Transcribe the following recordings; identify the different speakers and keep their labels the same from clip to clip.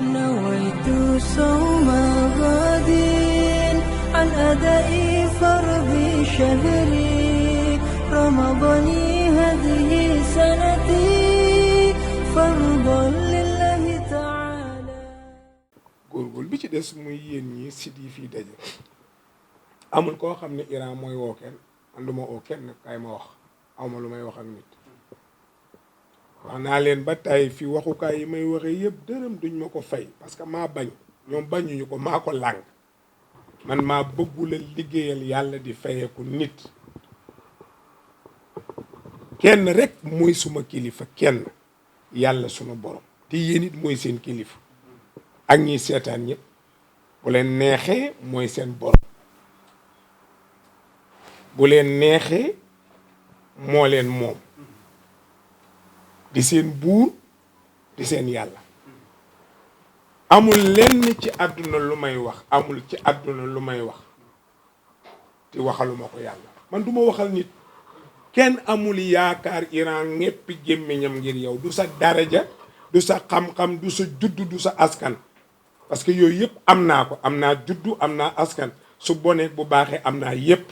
Speaker 1: نويت صوم غد عن أداء فرض شهري رمضان هذه سنتي فرضا لله تعالى.
Speaker 2: góorgóorlu bi ci des muy yéen ñi sit yi fii daje amul koo xam ne Iran mooy woo kenn man du ma woo kenn kay ma wax awma lu may wax ak nit wax naa leen ba tey fi waxukaay yi may waxee yëpp dërëm duñ ma ko fay parce que maa bañ ñoom bañuñu ko maa ko làng man maa bëggula liggéeyal yàlla di fayeeku nit kenn rek mooy suma kilifa kenn yàlla sunu borom te yéen it mooy seen kilifa ak ñiy seetaan ñëpp bu leen neexee mooy seen borom bu leen neexee moo leen moom di seen buur di seen yàlla amul lenn ci àdduna lu may wax amul ci àdduna lu may wax te waxaluma ko yàlla man du ma waxal nit kenn amul yaakaar Iran ñéppi gémmiñam ngir yow du sa daraja du sa xam-xam du sa juddu du sa askan parce que yooyu yëpp am naa ko am naa juddu am naa askan su bonee bu baaxee am naa yëpp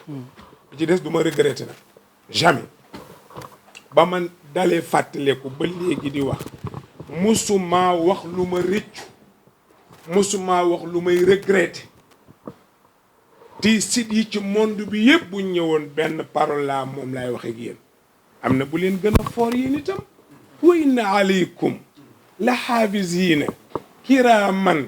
Speaker 2: bi ci des du ma regretter nag jamais ba man dalee fàttaleku ba léegi di wax musuma wax lu ma rëccu musuma wax lu may regretter ti sit yi ci monde bi yëpp bu ñëwoon benn parole la moom laay wax ak yéen am na bu leen gën a foor yéen itam wa inna aleykum la xaafisiina kiraaman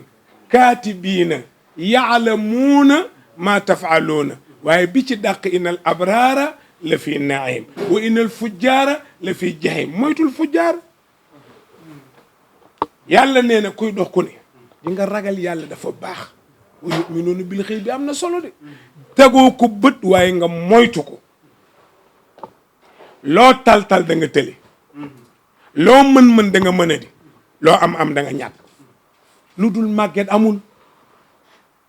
Speaker 2: kaatibiina yaalamuuna ma tafaaluuna waaye bi ci dàq inal abraara la fi naim wa inal fujjaara la fi jahim moytul fujjaar yàlla nee na kuy dox ku ne di nga ragal yàlla dafa baax wa yuminuuna bil xëy bi am na solo de tegoo ko bët waaye nga moytu ko loo tal-tal da nga tële loo mën-mën da nga mën a di loo am da nga ñàkk lu dul màgget amul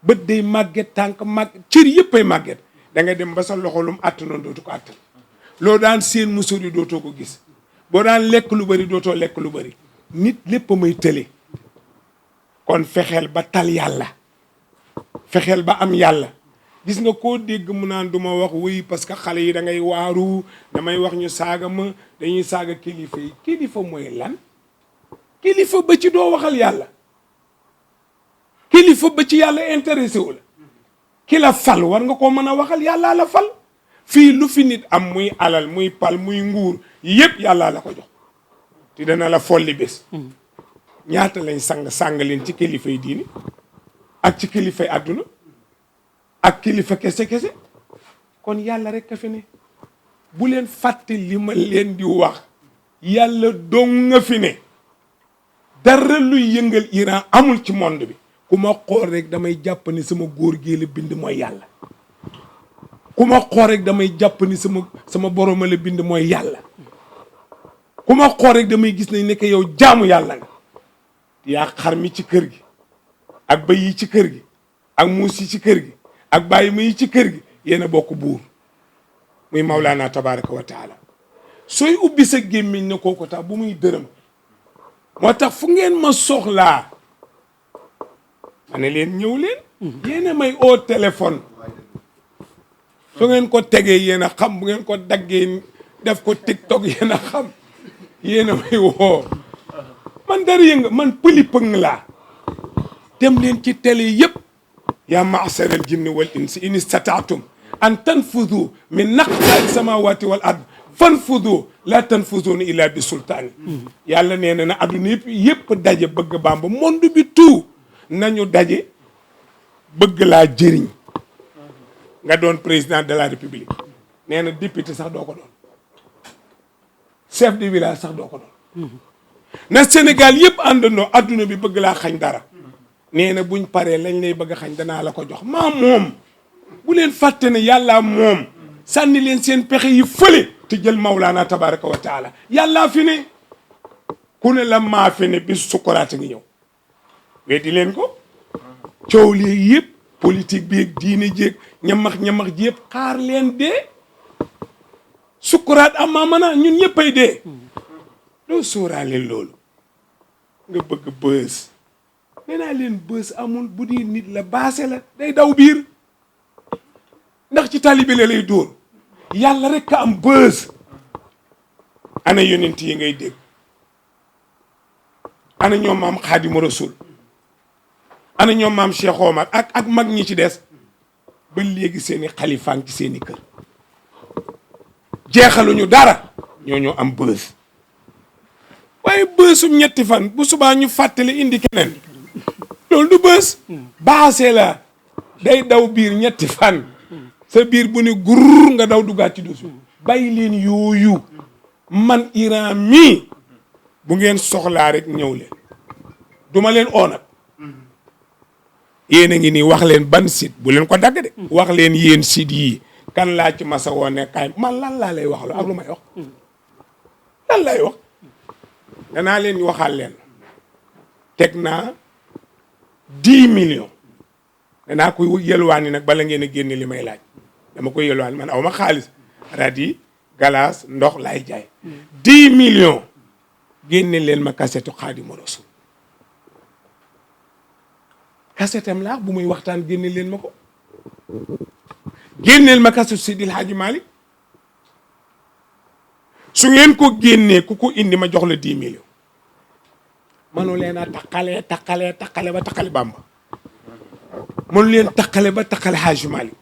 Speaker 2: bët day màgget tànk màgget cër yëpp ay màgget da nga dem ba sa loxo lum àttanoon dootu ko àttan loo daan seen musóor yi dootoo ko gis boo daan lekk lu bari dootoo lekk lu bari nit lépp may tële kon fexeel ba tal yàlla fexeel ba am yàlla gis nga koo dégg mu naan du ma wax wuy parce que xale yi da ngay waaru damay wax ñu saaga ma dañuy saaga kilifa yi kilifa mooy lan kilifa ba ci doo waxal yàlla kilifa ba ci yàlla intéressé wu la ki la fal war nga koo mën a waxal yàllaa la fal fii lu fi nit am muy alal muy pal muy nguur yépp yàllaa la ko jox te dana la folli bés ñaata lañ sang leen ci kilifay diini ak ci kilifay àdduna ak kilifa kese kon yàlla rek a fi ne bu leen fàtte li ma leen di wax yàlla dong nga fi ne dara luy yëngal Iran amul ci monde bi ku ma xool rek damay jàpp ni sama góor gi la bind mooy yàlla ku ma xool rek damay jàpp ni sama borom la bind mooy yàlla ku ma xool rek damay gis ne nekk yow jaamu yàlla nga yaa xar mi ci kër gi ak bëy yi ci kër gi ak muus yi ci kër gi ak bàyyi ma yi ci kër gi yéen a bokk buur muy Mawlaana tabaraka wa taala sooy ubbi sa gémmiñ ne kooko tax bu muy dërëm moo tax fu ngeen ma soxlaa ma ne leen ñëw leen yéen a may oo téléphone su ngeen ko tegee yéen a xam bu ngeen ko daggee def ko TikTok yéen a xam yéen a may woo man dara yënga man pëli pëng laa dem leen ci télé yëpp yaa ma'shara al jinni wal insi in istata'tum an tanfudu min naqtaari samawati wal ard fanfudu la tanfuduna illa bi sultaani yàlla nee na adduna yëpp daje bëgg Bàmba monde bi tout nañu daje bëgg laa jëriñ nga doon président de la république nee na député sax doo ko doon chef de village sax doo ko doon na Sénégal yëpp àndandoo adduna bi bëgg laa xañ dara nee na buñ paree lañ lay bëgg a xañ danaa la ko jox maa moom bu leen fàtte ne yàllaa moom sànni leen seen pexe yi fële te jël Mawlaana tabaraka wa taala yàllaa fi ne ku ne la maa fi ne bis sukuraat ngi ñëw weddi leen ko coow léegi yëpp politique bi ak diine jéeg ñamax ji yëpp xaar leen dee sukuraat amaa mana ñun ñëppay dee doo sóoraale loolu nga bëgg bës nee naa leen bës amul bu di nit la baase la day daw biir ndax ci tali bi la lay dóor yàlla rek ka am bës. ana yonent yi ngay dégg ana ñoom maam Xaadimu Rasuul ana ñoom maam Cheikh Omar ak mag ñi ci des ba léegi seeni xalifaan ci seeni kër jeexaluñu dara ñoo am bës waaye bësum ñetti fan bu subaa ñu fàttali indi keneen loolu du bës baase la day daw biir ñetti fan sa biir bu ne gurr nga daw duggaat ci duus bàyyi leen yooyu man Iran mii bu ngeen soxlaa rek ñëw leen duma leen oo nag yéen a ngi nii wax leen ban site bu leen ko dagg de wax leen yéen site yii kan laa ci masa woo ne kaay man lan laa lay wax lu ak lu may wax lan lay wax danaa leen waxal leen teg naa 10 millions danaa koy yelwaani nag bala ngeen a génne li may laaj dama koy yelwaani man aw ma xaalis radi galaas ndox laay jaay 10 millions génne leen ma kasetu Xaadimu Rasuul kasetam laa bu muy waxtaan génne leen ma ko génneel ma kasetu Seydil Hadji Malick su ngeen ko génnee ku ko indi ma jox la 10 millions manu leen a taqale ba taqale Bamba manu leen taqale ba taqale Hadji Malick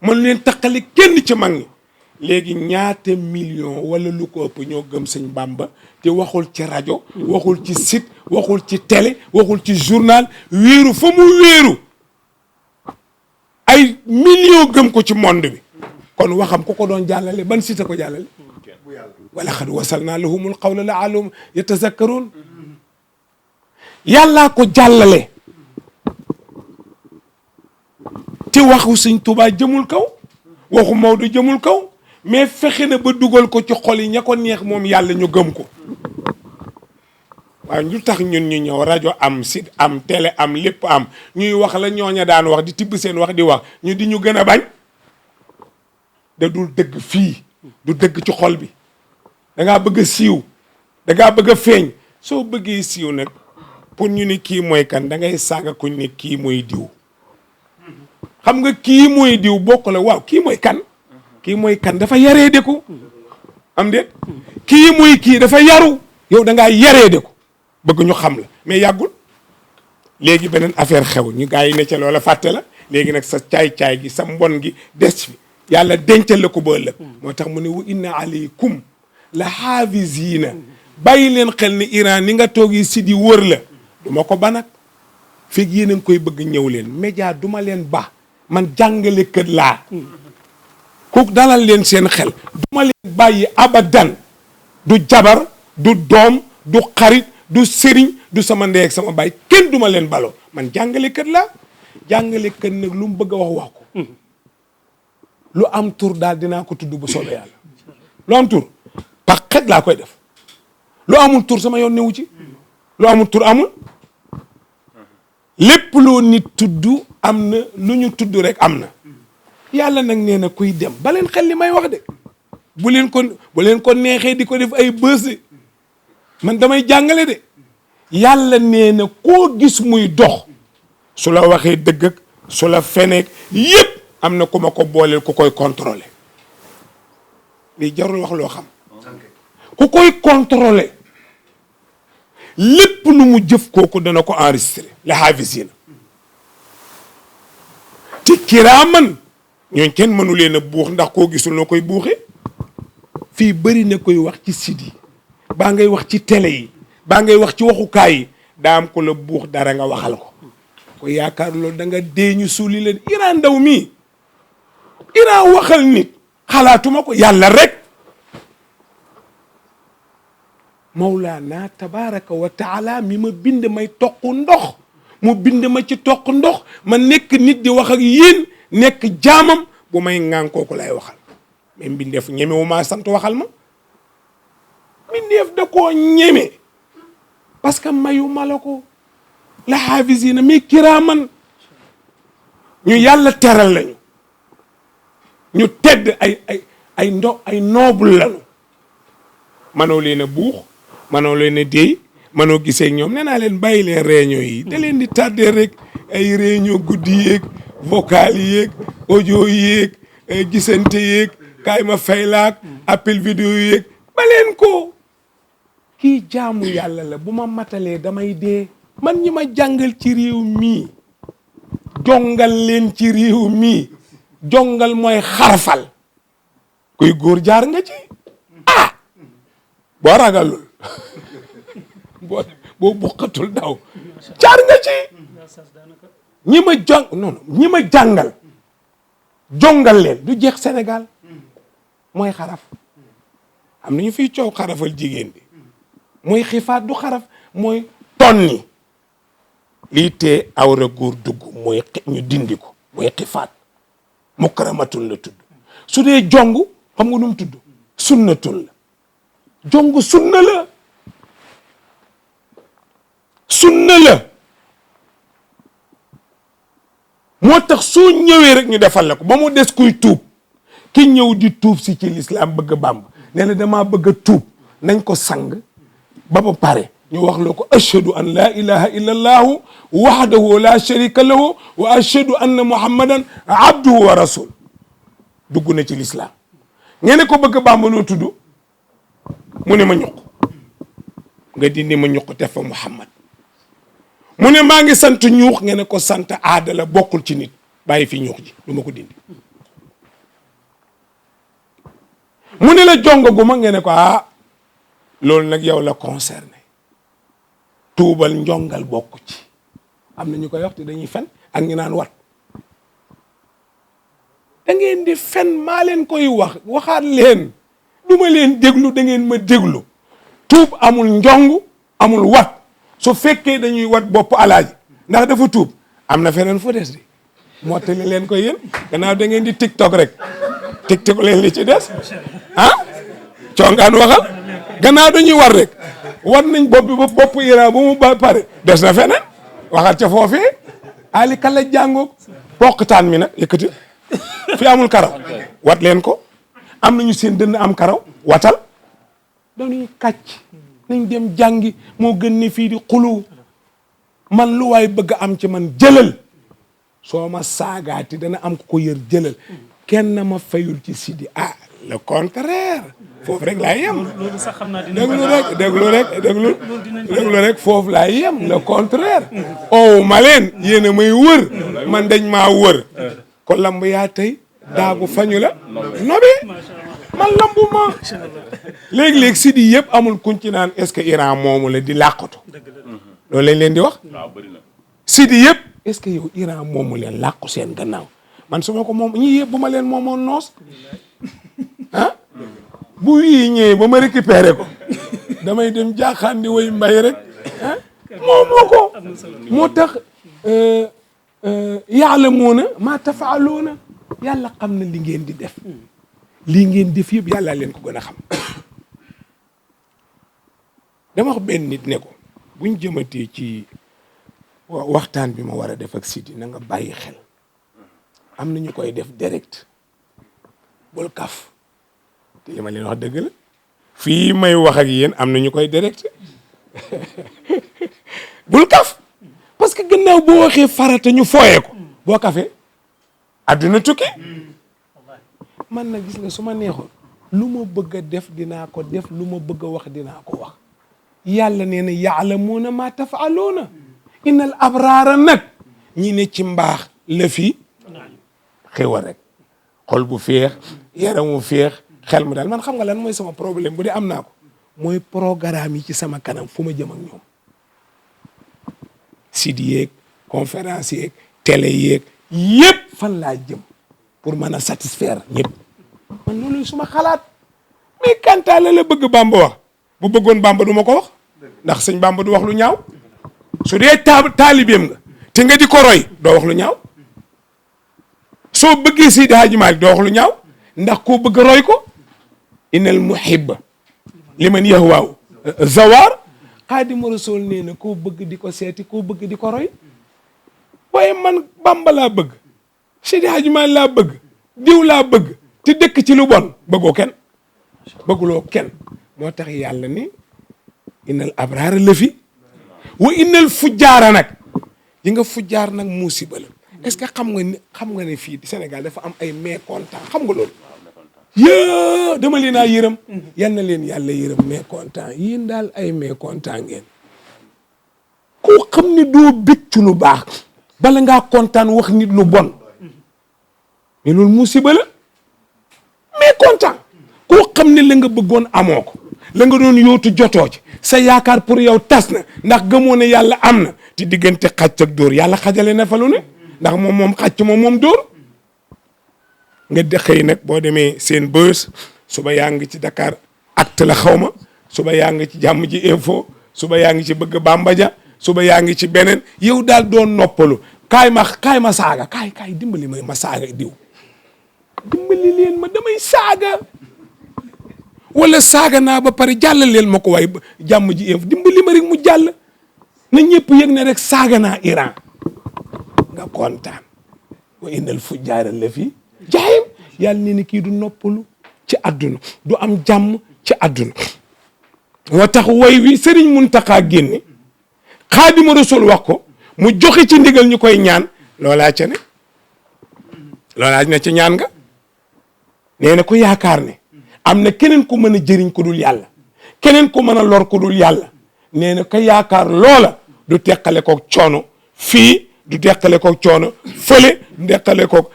Speaker 2: manu leen taqale kenn ci mag ñi léegi ñaata million wala lu ko ëpp ñoo gëm sëñ Bamba te waxul ci rajo waxul ci site waxul ci télé waxul ci journal wéeru fa mu wéeru ay million gëm ko ci monde bi kon waxam ku ko doon jàllale ban site ko jàllale wala xad wasalna lahumul qawla la'allahum yatazakkarun yàllaa ko jàllale te waxu sëñ Tuubaa jëmul kaw waxu Maodo jëmul kaw mais fexe na ba dugal ko ci xol yi ña ko neex moom yàlla ñu gëm ko waaye ñu tax ñun ñu ñëw rajo am site am télé am lépp am ñuy wax la ñooña daan wax di tibb seen wax di wax ñu di ñu gën a bañ da dul dëgg fii du dëgg ci xol bi da ngaa bëgg a siiw da ngaa bëgg a feeñ soo bëggee siiw nag pour ñu ni kii mooy kan da ngay saaga kuñ ni kii mooy diw xam nga kii mooy diw bokk la waaw kii mooy kan kii mooy kan dafa yaree deku am déet kii mooy kii dafa yaru yow da ngaa yaree deku bëgg ñu xam la mais yàggul léegi beneen affaire xew ñu gars yi ne ca loola fàtte la léegi nag sa caay-caay gi sa mbon gi des fi yàlla dencal la ko ba ëllëg moo tax mu ne wa inna aleykum la xaafisiina bàyyi leen xel ni Iran ni nga toog yi si di wër la du ma ko ba nag fekk yéen a ngi koy bëgg ñëw leen média du ma leen ba man jàngale kër laa kooku dalal leen seen xel du ma leen bàyyi abadan du jabar du doom du xarit du sëriñ du sama ndey ak sama baay kenn du ma leen baloo man jàngale kër laa jàngale kër nag lu mu bëgg a wax ko lu am tur daal dinaa ko tudd bu soobee yàlla lu am tur tax xet laa koy def lu amul tur sama yoon newu ci lu amul tur amul lépp loo nit tudd am na lu ñu tudd rek am na yàlla nag nee na kuy dem ba leen xel li may wax de bu leen ko neexee di ko def ay bës de man damay jàngale de yàlla nee na koo gis muy dox su la waxee dëgg ak su la feneek yépp am na ku ma ko booleel ku koy contrôler lii jarul wax loo xam ku koy contrôler lépp lu mu jëf kooku dana ko enregistré la xaafisina te kiraaman ñooñ kenn mënu leen a buux ndax koo gisul noo koy buuxee fii bëri na koy wax ci site yi baa ngay wax ci télé yi baa ngay wax ci waxukaay yi daa am ko la buux dara nga waxal ko yaakaar loolu da nga dee ñu suuli leen Iran ndaw mii Iran waxal nit xalaatuma ko yàlla rek Mawlaana tabaraka wa taala mi ma bind may toq ndox mu bind ma ci toq ndox ma nekk nit di wax ak yéen nekk jaamam bu may ŋaan kooku lay waxal mais mbindeef ñemewu maa sant waxal ma mbindeef da koo ñeme parce que mayu ma la ko la xaafisina mais kiraaman ñu yàlla teral lañu ñu tedd ay noble lañu manoo leen a buux manoo leen a déy manoo gisee ak ñoom nee naa leen bàyyi leen réunion yi da leen di tardé rek ay réunion guddi yeeg vocal yeeg audio yeeg gisante yeeg kaay ma faylaak appel vidéo yeeg ba leen ko kii jaamu yàlla la bu ma matalee damay dee man ñi ma jàngal ci réew mii jongal leen ci réew mii jongal mooy xarfal kuy góor jaar nga ci boo ragalul boo buqatul daw jaar nga ci ñi ma jàngal jongal leen du jeex Sénégal mooy xaraf am na ñu fiy coow xarafal jigéen bi mooy xifaat du xaraf mooy tonni lii tee awra góor dugg mooy ñu dindi ko mooy xifaat mukramatun la tudd su dee jong xam nga nu mu tudd sunnatun la jong sunna la moo tax soo ñëwee rek ñu defal la ko ba mu des kuy tuub ki ñëw di tuub si ci lislaam bëgg Bàmba nee na damaa bëgg a tuub nañ ko sang ba pare ñu wax la ko ashhadu an la ilaha illa allahu wahdahu la sharika lahu wa ashhadu anna muhammadan abduhu wa rasul dugg na ci lislaam ngeen ko bëgg Bàmba noo tudd mu ne ma ñuq nga dindi ma ñuq te fa muhammad mu ne maa ngi sant ñuux ngeen ko sant aada la bokkul ci nit bàyyi fi ñuux ji du ma ko dindi mu ne la jongaguma ngeen ko loolu nag yow la concerné tuubal njongal bokk ci am na ñu koy wax te dañuy fen ak ñu naan wat da ngeen di fen maa leen koy waxaat leen du ma leen déglu da ngeen ma déglu tuub amul njong amul wat su fekkee dañuy wat bopp alaaji ndax dafa tuub am na feneen fu des di mottali leen ko yéen gannaaw da ngeen di tiktok rek tiktok leen li ci des congaan waxal gannaaw dañuy war rek war nañ bopp bi ba bopp Iran bu mu ba pare des na feneen waxal ca foofee ali kala jàngoog poqtaan mi nag yëkkati fi amul karaw wat leen ko am nañu seen dënn am karaw watal dañuy kàcc nañ dem jàngi moo gën ni fii di xulu man lu waay bëgg am ci man jëlal soo ma saagaati dana am ko yër jëlal kenn ma fayul ci Sidi le contraire foofu rek laay yem
Speaker 3: loolu sax xam naa
Speaker 2: déglu rek foofu laay yem le contraire ma leen yéen a may wër man dañ maa wër ko lamb yaa tey daagu fañu la nobi man lambu ma léegi-léegi Sidi yëpp amul kuñ ci naan est-ce que Iran moomu la di làqatu loolu lañ leen di wax Sidi yëpp est-ce que yow Iran moomu leen làqu seen gannaaw man su ma ko moom ñii yëpp bu ma leen moomoon noos bu yii ñëwee ba ma récupéré ko damay dem jaaxaan di way mbay rek moom moo ko moo tax yaalamuuna maa tafaaluuna yàlla xam na li ngeen di def lii ngeen def yëpp yàlla leen ko gën a xam dama wax benn nit ne ko buñ jëmatee ci waxtaan bi ma war a def ak Sidi na nga bàyyi xel am na ñu koy def direct bul kaf te li ma leen wax dëgg la fii may wax ak yéen am na ñu koy direct bul kaf parce que gannaaw boo waxee farata ñu fooyee ko boo kafee adduna tukki man na gis nga su ma neexoon lu ma bëgg a def dinaa ko def lu ma bëgg a wax dinaa ko wax yàlla nee na yaalamuuna maa tafaaluuna innal abraara nag ñi ne ci mbaax la fi xéwal rek xol bu féex yaramu féex xel mu daal man xam nga lan mooy sama problème bu dee am naa ko mooy programme yi ci sama kanam fu ma jëm ak ñoom site yeeg conférence yeeg télé yeeg yëpp fan laa jëm pour mën a satisfaire ñëpp man loolu suma xalaat mais kantaale la bëgg Bamba wax bu bëggoon Bamba du ma ko wax ndax sëñ Bamba du wax lu ñaaw su dee taalibeem nga te nga di ko roy doo wax lu ñaaw soo bëggee Seydi Hadji Malick doo wax lu ñaaw ndax koo bëgg roy ko innal muhibba liman yahwaaw zawar Xaadimu Rasuul nee na koo bëgg di ko seeti koo bëgg di ko roy waaye man Bamba laa bëgg Seydi Hadji Malick laa bëgg diw laa bëgg te dëkk ci lu bon bëggoo kenn bëgguloo kenn moo tax yàlla ni innal abraara la fi wa innal fujjaara nag yi nga fujjaar nag musiba la est-ce que xam nga ne fii Sénégal dafa am ay mécontents xam nga loolu yée dama leen a yërëm yal na leen yàlla yërëm mécontents yéen daal ay mécontents ngeen koo xam ne doo bég ci lu baax bala ngaa kontaan wax nit lu bon mais loolu musiba la mécontent koo xam ne la nga bëggoon amoo ko la nga doon yóotu jotoo ci sa yaakaar pour yow tas na ndax gëmoo ne yàlla am na te diggante xàcc ak dóor yàlla xajale na fa lu ne ndax moom xàcc moom dóor nga de xëy nag boo demee seen bës suba yaa ngi ci Dakar Actu la xaw ma suba yaa ngi ci Jàmm Ji Info suba yaa ngi ci Bëgg Bamba Ja suba yaa ngi ci beneen yow daal doon noppalu kaay ma saaga kaay dimbali ma saaga diw dimbali leen ma damay saaga wala saaga naa ba pare jàllaleel ma ko waaye Jàmm Ji Info dimbali ma rek mu jàll na ñëpp yëg ne rek saaga naa Iran nga kontaan wa innal fujjaara la fi jaayim yàlla ne ni kii du noppalu ci àdduna du am jàmm ci àdduna moo tax way wi Sëriñ Muntaxa génne Xaadimu Rasuul wax ko mu joxe ci ndigal ñu koy ñaan loolaa ca ne loolaa ne ca ñaan nga nee na ko yaakaar ne am na keneen ku mën a jëriñ ku dul yàlla keneen ku mën a lor ku dul yàlla nee na ko yaakaar loola du teqale koog coono fii du teqale koog coono fële du teqale koog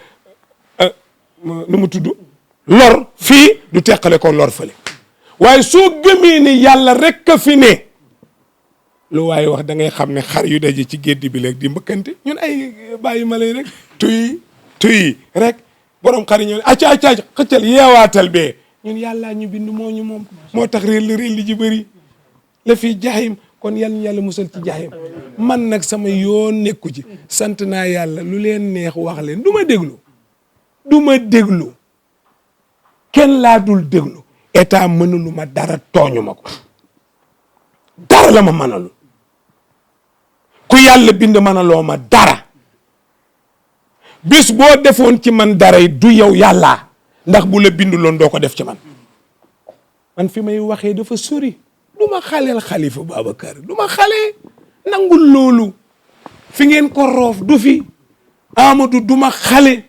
Speaker 2: nu mu tudd lor fii du teqale koog lor fële waaye soo gëmee ne yàlla rek a fi ne lu waaye wax da ngay xam ne xar yu daje ci gédd bi léegi di mbëkkante ñun ay bàyyi ma lay rek tuy rek borom xar yi ñëw acca xëccal yeewaatal bee ñun yàllaa ñu bind moo ñu moom moo tax réel li ji bëri la fi jaxim kon yàlla musal ci jaxim man nag sama yoon nekku ci sant naa yàlla lu leen neex wax leen du ma déglu kenn laa dul déglu état mënulu ma dara tooñu ma ko dara la ma mënalu ku yàlla bind mënaloo ma dara bis boo defoon ci man dara yi du yow yàlla ndax bu la binduloon doo ko def ci man fi may waxee dafa sori du ma xaleel Xalifa Babacar du ma xale nangul loolu fi ngeen ko roof du fi Amadou du ma xale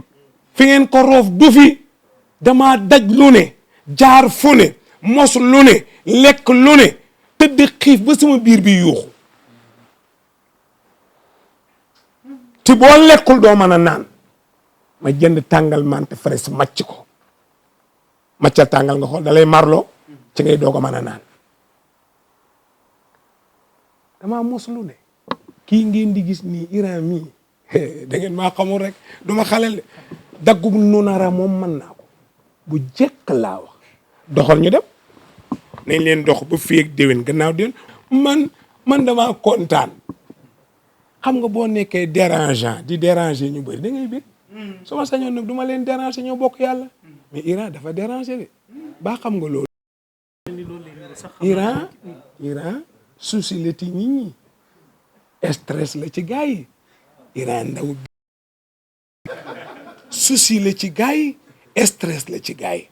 Speaker 2: fi ngeen ko roof du fi dama daj lu ne jaar fu ne mos lu ne lekk lu ne tëdd xiif ba sama biir bi yuuxu te boo lekkul doo mën a naan ma jënd tàngal mante fraîche macc ko maccal tàngal nga xool da lay marloo ci ngay doog a mën a naan dama mos lu ne kii ngeen di gis nii Iran mii da ngeen maa xamul rek du ma xalel daggub nunara moom mën naa ko bu jekk laa wax doxal ñu dem nañ leen dox ba fii ak déwén gannaaw déwén man dama kontaan xam nga boo nekkee dérangeant di déranger ñu bëri da ngay bëgg su ma sañoon nag du ma leen déranger ñoo bokk yàlla mais Iran dafa déranger de baa xam nga loolu Iran souci la ci nit ñi stress la ci gars yi Iran ndaw souci la ci gars yi stress la ci gars yi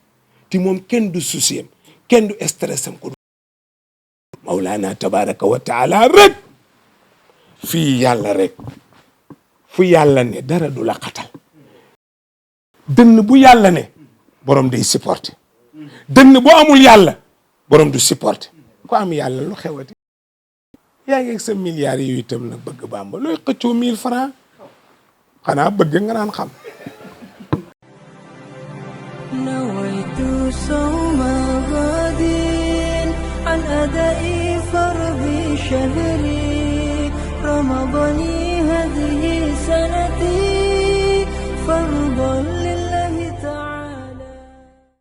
Speaker 2: te moom kenn du souci am kenn du stress am ko Mawlana tabaraka wa taala rek fii yàlla rek fu yàlla ne dara du la xatal dënn bu yàlla ne borom day supporter dënn bu amul yàlla borom du supporter ku am yàlla lu xewati yaa ngi ak sa milliards yi itam nag bëgg Bàmba looy xëccoo 1000 francs xanaa bëgg nga naan xam
Speaker 1: nawaytu sawma ghadin an adai fardi shahri ramadani